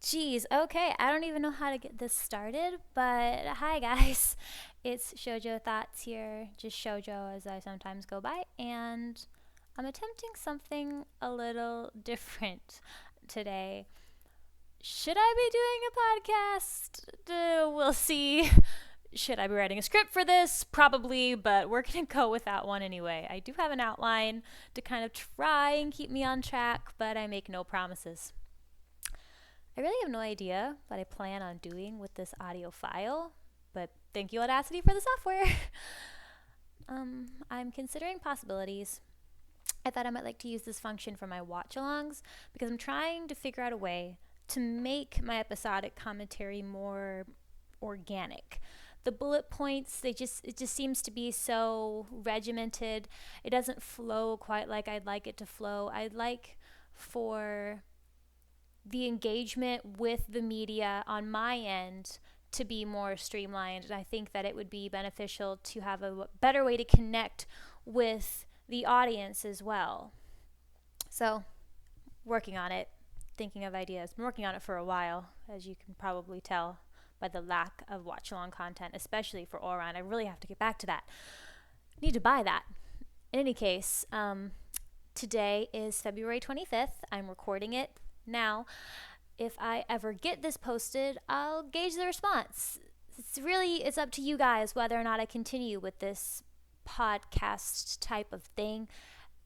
Geez, okay, I don't even know how to get this started, but hi guys. It's Shoujo Thoughts here, just Shoujo as I sometimes go by, and I'm attempting something a little different today. Should I be doing a podcast? We'll see. Should I be writing a script for this? Probably, but we're going to go with that one anyway. I do have an outline to kind of try and keep me on track, but I make no promises. I really have no idea what I plan on doing with this audio file, but thank you, Audacity, for the software. I'm considering possibilities. I thought I might like to use this function for my watch-alongs because I'm trying to figure out a way to make my episodic commentary more organic. The bullet points, it just seems to be so regimented. It doesn't flow quite like I'd like it to flow. I'd like for the engagement with the media on my end to be more streamlined, and I think that it would be beneficial to have a better way to connect with the audience as well. So, working on it, thinking of ideas. Been working on it for a while, as you can probably tell by the lack of watch-along content, especially for Oran. I really have to get back to that. Need to buy that. In any case, today is February 25th. I'm recording it now. If I ever get this posted, I'll gauge the response. It's up to you guys whether or not I continue with this podcast type of thing.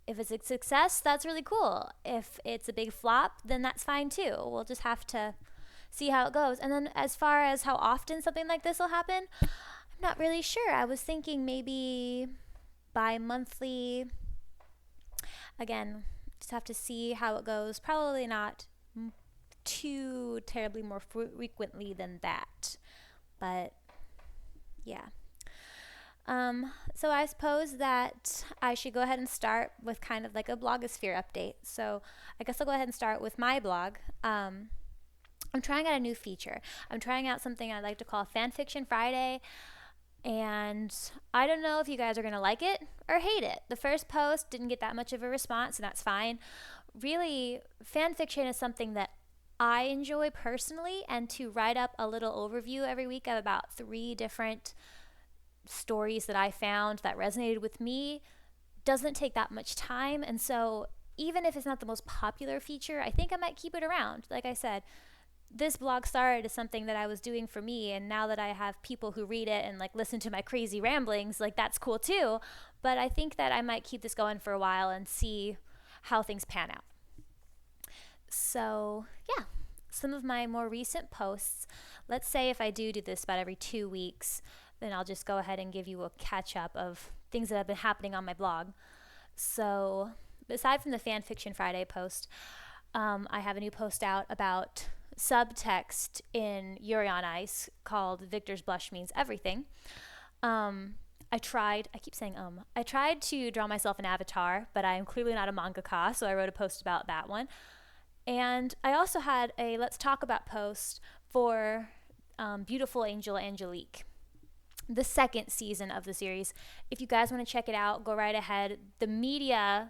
If it's a success, that's really cool. If it's a big flop, then that's fine too. We'll just have to see how it goes. And then as far as how often something like this will happen, I'm not really sure. I was thinking maybe bi-monthly. Again, just have to see how it goes. Probably not too terribly more frequently than that, but yeah. So I suppose that I should go ahead and start with kind of like a blogosphere update. So I guess I'll go ahead and start with my blog. I'm trying out a new feature. I'm trying out something I like to call Fanfiction Friday, and I don't know if you guys are going to like it or hate it. The first post didn't get that much of a response, and that's fine. Really, fanfiction is something that I enjoy personally, and to write up a little overview every week of about 3 different stories that I found that resonated with me doesn't take that much time. And so even if it's not the most popular feature, I think I might keep it around. Like I said, this blog started as something that I was doing for me, and now that I have people who read it and like listen to my crazy ramblings, like that's cool too. But I think that I might keep this going for a while and see how things pan out. So yeah, some of my more recent posts. Let's say if I do this about every 2 weeks, then I'll just go ahead and give you a catch up of things that have been happening on my blog. So aside from the Fanfiction Friday post, I have a new post out about subtext in Yuri on Ice called Victor's Blush Means Everything. I tried to draw myself an avatar, but I am clearly not a mangaka, so I wrote a post about that one. And I also had a Let's Talk About post for Beautiful Angel Angelique, the 2nd season of the series. If you guys want to check it out, go right ahead. The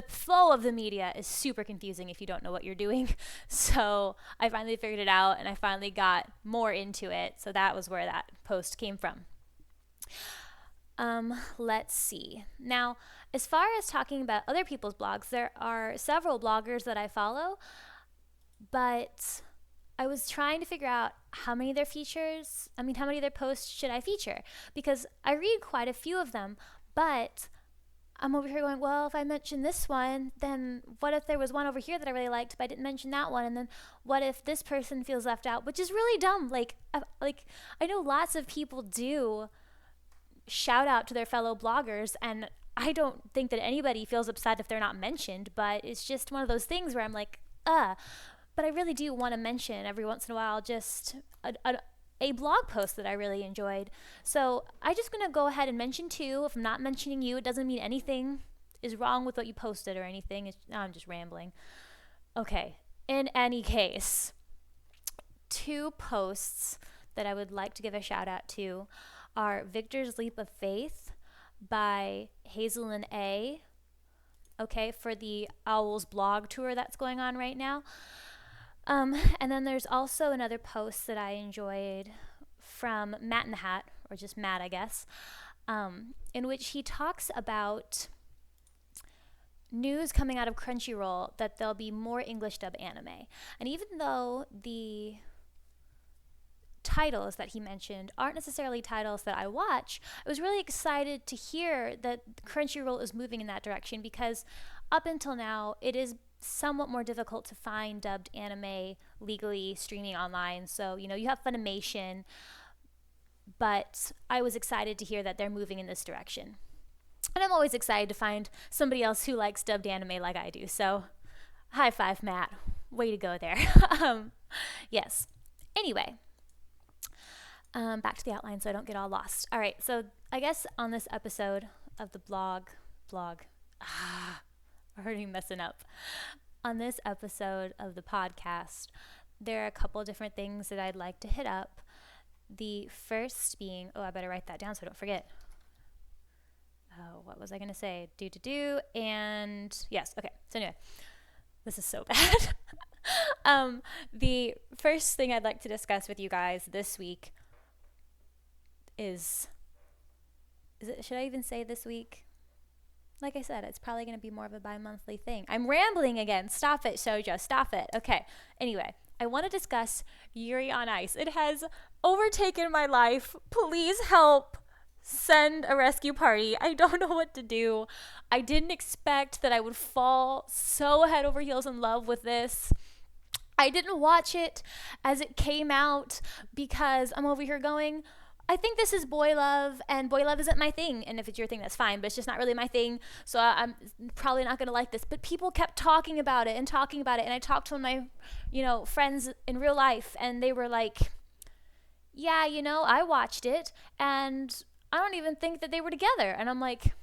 flow of the media is super confusing if you don't know what you're doing. So I finally figured it out, and I finally got more into it. So that was where that post came from. Let's see. Now, as far as talking about other people's blogs, there are several bloggers that I follow, but I was trying to figure out how many of their posts should I feature? Because I read quite a few of them, but I'm over here going, well, if I mention this one, then what if there was one over here that I really liked, but I didn't mention that one? And then what if this person feels left out, which is really dumb. Like I know lots of people do shout out to their fellow bloggers, and I don't think that anybody feels upset if they're not mentioned, but it's just one of those things where I'm like, but I really do want to mention every once in a while just a blog post that I really enjoyed. So I'm just going to go ahead and mention 2. If I'm not mentioning you, it doesn't mean anything is wrong with what you posted or anything. I'm just rambling. Okay, in any case, 2 posts that I would like to give a shout out to are Victor's Leap of Faith by Hazel and A. Okay, for the Owls blog tour that's going on right now. And then there's also another post that I enjoyed from Matt in the Hat, or just Matt, I guess, in which he talks about news coming out of Crunchyroll that there'll be more English dub anime. And even though the titles that he mentioned aren't necessarily titles that I watch, I was really excited to hear that Crunchyroll is moving in that direction, because up until now, it is somewhat more difficult to find dubbed anime legally streaming online. So, you have Funimation, but I was excited to hear that they're moving in this direction. And I'm always excited to find somebody else who likes dubbed anime like I do. So, high five, Matt. Way to go there. Yes. Anyway, back to the outline so I don't get all lost. All right. So, I guess on this episode of the blog, I'm already messing up. On this episode of the podcast, there are a couple different things that I'd like to hit up. The first being, I better write that down so I don't forget. What was I going to say? And yes, okay. So anyway, this is so bad. The first thing I'd like to discuss with you guys this week should I even say this week? Like I said, it's probably going to be more of a bi-monthly thing. I'm rambling again. Stop it, Shoujo. Stop it. Okay. Anyway, I want to discuss Yuri on Ice. It has overtaken my life. Please help. Send a rescue party. I don't know what to do. I didn't expect that I would fall so head over heels in love with this. I didn't watch it as it came out because I'm over here going, I think this is boy love, and boy love isn't my thing. And if it's your thing, that's fine, but it's just not really my thing. So I'm probably not going to like this. But people kept talking about it. And I talked to my, friends in real life, and they were like, yeah, I watched it, and I don't even think that they were together. And I'm like,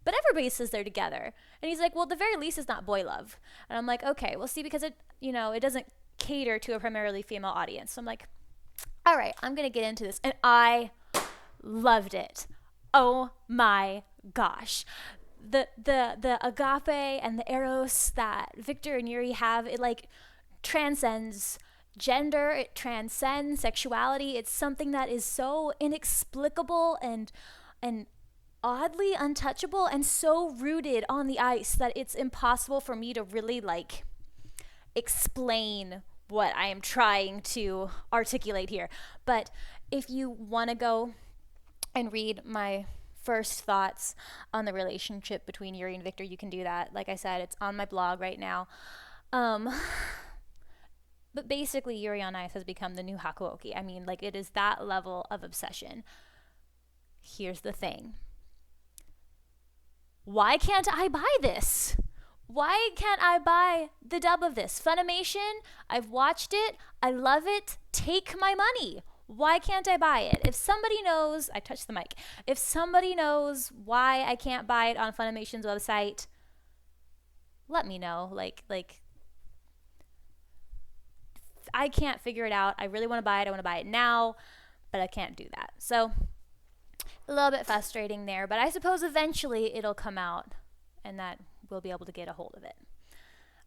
but everybody says they're together. And he's like, well, at the very least, it's not boy love. And I'm like, okay, well, see, because it doesn't cater to a primarily female audience. So I'm like, all right, I'm going to get into this. And I loved it. Oh my gosh. The agape and the eros that Victor and Yuri have, it transcends gender, it transcends sexuality. It's something that is so inexplicable and oddly untouchable and so rooted on the ice that it's impossible for me to really explain what I am trying to articulate here. But if you want to go and read my first thoughts on the relationship between Yuri and Victor, you can do that. Like I said, it's on my blog right now. But basically, Yuri on Ice has become the new Hakuoki. I mean, it is that level of obsession. Here's the thing. Why can't I buy this? Why can't I buy the dub of this? Funimation, I've watched it. I love it. Take my money. Why can't I buy it? If somebody knows, I touched the mic. If somebody knows why I can't buy it on Funimation's website, let me know. I can't figure it out. I really want to buy it. I want to buy it now, but I can't do that. So a little bit frustrating there, but I suppose eventually it'll come out and that we'll be able to get a hold of it.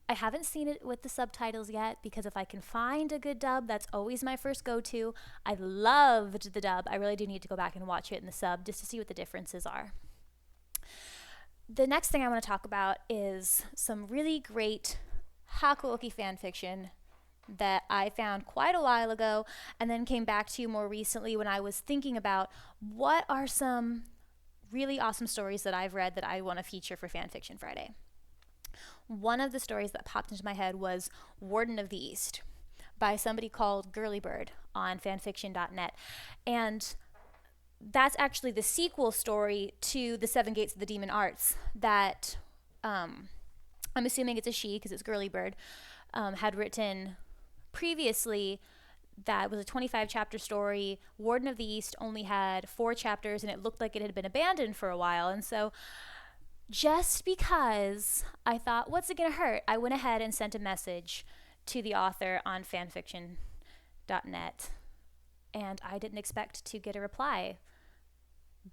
I haven't seen it with the subtitles yet because if I can find a good dub, that's always my first go-to. I loved the dub. I really do need to go back and watch it in the sub just to see what the differences are. The next thing I want to talk about is some really great Hakuoki fan fiction that I found quite a while ago and then came back to more recently when I was thinking about what are some really awesome stories that I've read that I want to feature for Fanfiction Friday. One of the stories that popped into my head was Warden of the East by somebody called Girlybird on fanfiction.net. And that's actually the sequel story to The Seven Gates of the Demon Arts that I'm assuming it's a she because it's Girlybird, had written previously. That was a 25 chapter story. Warden of the East only had 4 chapters and it looked like it had been abandoned for a while. And so just because I thought, what's it going to hurt? I went ahead and sent a message to the author on fanfiction.net and I didn't expect to get a reply,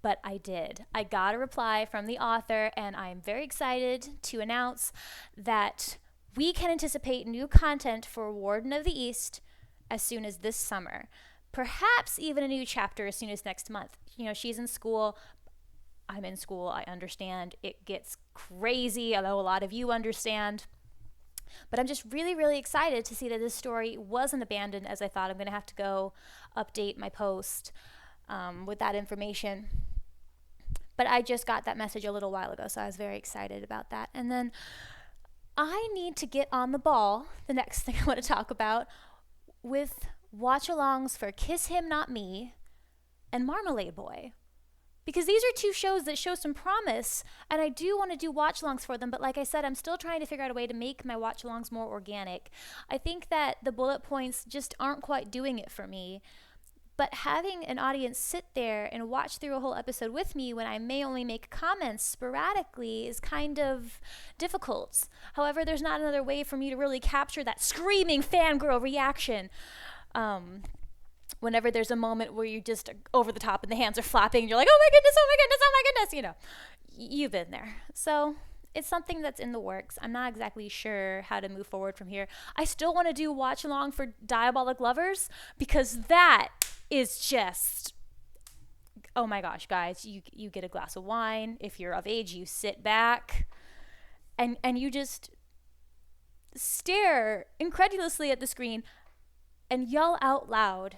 but I did. I got a reply from the author and I'm very excited to announce that We can anticipate new content for Warden of the East as soon as this summer. Perhaps even a new chapter as soon as next month. You know, she's in school. I'm in school. I understand. It gets crazy. I know a lot of you understand. But I'm just really, really excited to see that this story wasn't abandoned as I thought. I'm going to have to go update my post with that information. But I just got that message a little while ago, so I was very excited about that. And then I need to get on the ball, the next thing I want to talk about, with watch-alongs for Kiss Him Not Me and Marmalade Boy. Because these are two shows that show some promise, and I do want to do watch-alongs for them, but like I said, I'm still trying to figure out a way to make my watch-alongs more organic. I think that the bullet points just aren't quite doing it for me, but having an audience sit there and watch through a whole episode with me when I may only make comments sporadically is kind of difficult. However, there's not another way for me to really capture that screaming fangirl reaction. Whenever there's a moment where you just over the top and the hands are flapping and you're like, oh my goodness, oh my goodness, oh my goodness, you know, you've been there. So it's something that's in the works. I'm not exactly sure how to move forward from here. I still want to do watch along for Diabolic Lovers because that is just, oh my gosh, guys, you get a glass of wine. If you're of age, you sit back and you just stare incredulously at the screen and yell out loud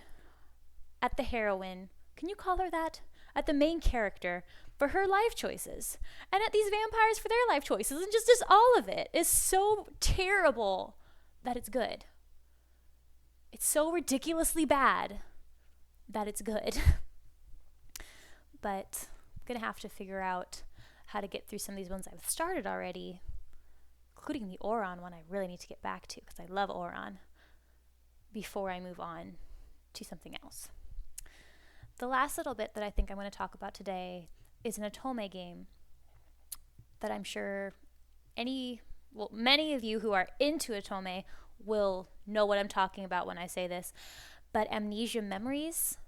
at the heroine, can you call her that? At the main character for her life choices, and at these vampires for their life choices, and just all of it is so terrible that it's good. It's so ridiculously bad that it's good. But I'm gonna have to figure out how to get through some of these ones I've started already, including the Oron one I really need to get back to because I love Oron, before I move on to something else. The last little bit that I think I'm going to talk about today is an Otome game that I'm sure many of you who are into Otome will know what I'm talking about when I say this. But Amnesia Memories,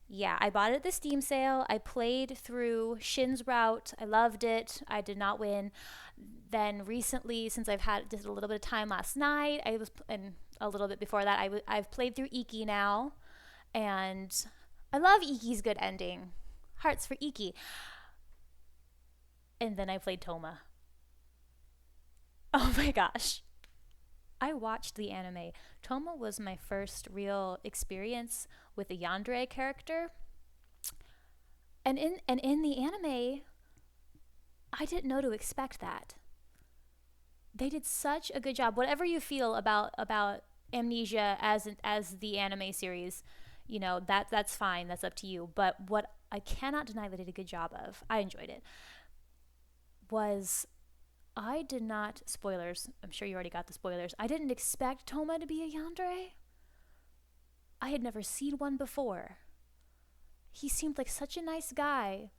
yeah, I bought it at the Steam sale. I played through Shin's route. I loved it. I did not win. Then recently, since I've had just a little bit of time last night, and a little bit before that, I've played through Iki now, and I love Iki's good ending. Hearts for Iki. And then I played Toma. Oh my gosh. I watched the anime. Toma was my first real experience with a yandere character. And in the anime, I didn't know to expect that. They did such a good job. Whatever you feel about Amnesia as the anime series, you know, that's fine. That's up to you. But what I cannot deny they did a good job of, I enjoyed it, was I did not, spoilers, I'm sure you already got the spoilers, I didn't expect Toma to be a yandere. I had never seen one before. He seemed like such a nice guy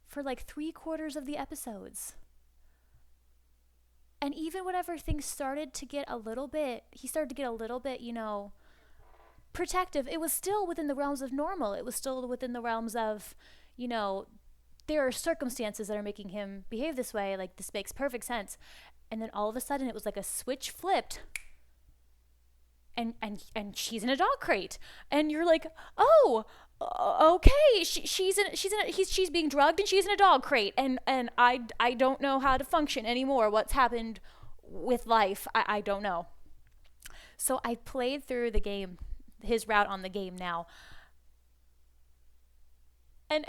for like 3/4 of the episodes. And even whenever things started to get a little bit, you know, protective, it was still within the realms of normal. It was still within the realms of, you know, there are circumstances that are making him behave this way. Like, this makes perfect sense. And then all of a sudden it was like a switch flipped. And she's in a dog crate. And you're like, oh, okay, she's being drugged and she's in a dog crate. And I don't know how to function anymore. What's happened with life? I don't know. So I played through the game, his route on the game now. And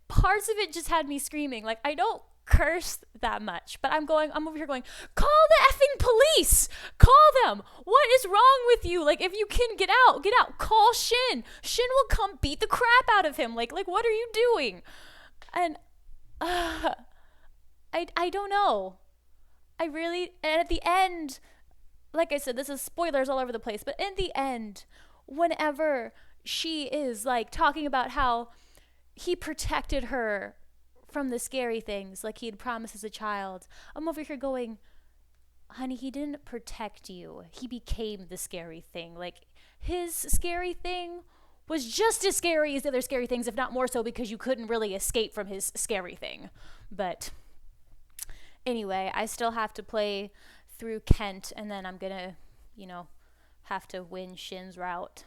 parts of it just had me screaming. Like, I don't curse that much, but I'm over here going, call the effing police, call them, what is wrong with you? Like, if you can get out, call Shin will come beat the crap out of him. Like what are you doing? And I don't know, and at the end, like I said, this is spoilers all over the place, but in the end, whenever she is like talking about how he protected her from the scary things like he had promised as a child, I'm over here going, honey, he didn't protect you. He became the scary thing. Like, his scary thing was just as scary as the other scary things, if not more so, because you couldn't really escape from his scary thing. But anyway, I still have to play through Kent, and then I'm gonna, have to win Shin's route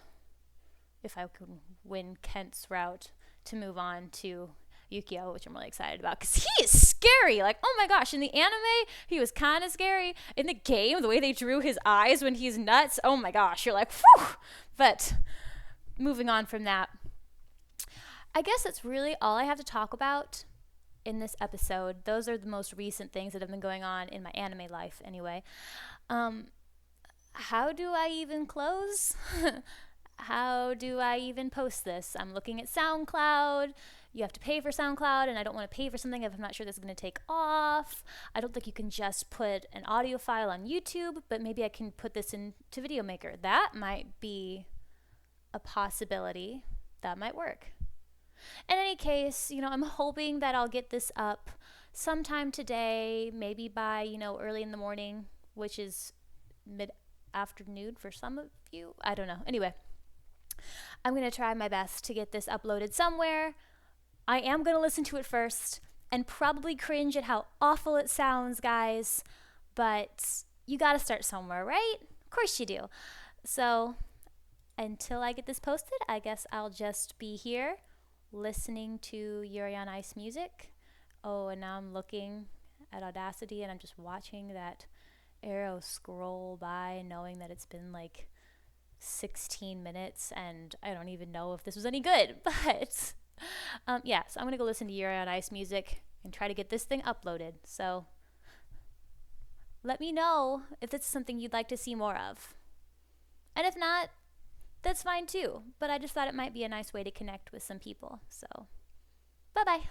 if I can win Kent's route to move on to Yukio, which I'm really excited about because he is scary. Like, oh my gosh, in the anime, he was kind of scary. In the game, the way they drew his eyes when he's nuts, oh my gosh, you're like, whew. But moving on from that, I guess that's really all I have to talk about in this episode. Those are the most recent things that have been going on in my anime life anyway. How do I even close? How do I even post this? I'm looking at SoundCloud. You have to pay for SoundCloud, and I don't want to pay for something if I'm not sure this is going to take off. I don't think you can just put an audio file on YouTube, but maybe I can put this into Video Maker. That might be a possibility. That might work. In any case, I'm hoping that I'll get this up sometime today, maybe by, early in the morning, which is mid-afternoon for some of you. I don't know. Anyway, I'm going to try my best to get this uploaded somewhere. I am going to listen to it first and probably cringe at how awful it sounds, guys. But you got to start somewhere, right? Of course you do. So until I get this posted, I guess I'll just be here listening to Yuri on Ice music. Oh, and now I'm looking at Audacity and I'm just watching that arrow scroll by, knowing that it's been like 16 minutes and I don't even know if this was any good. But so I'm gonna go listen to Yuri on Ice music and try to get this thing uploaded. So let me know if this is something you'd like to see more of, and if not, that's fine too. But I just thought it might be a nice way to connect with some people. So bye bye.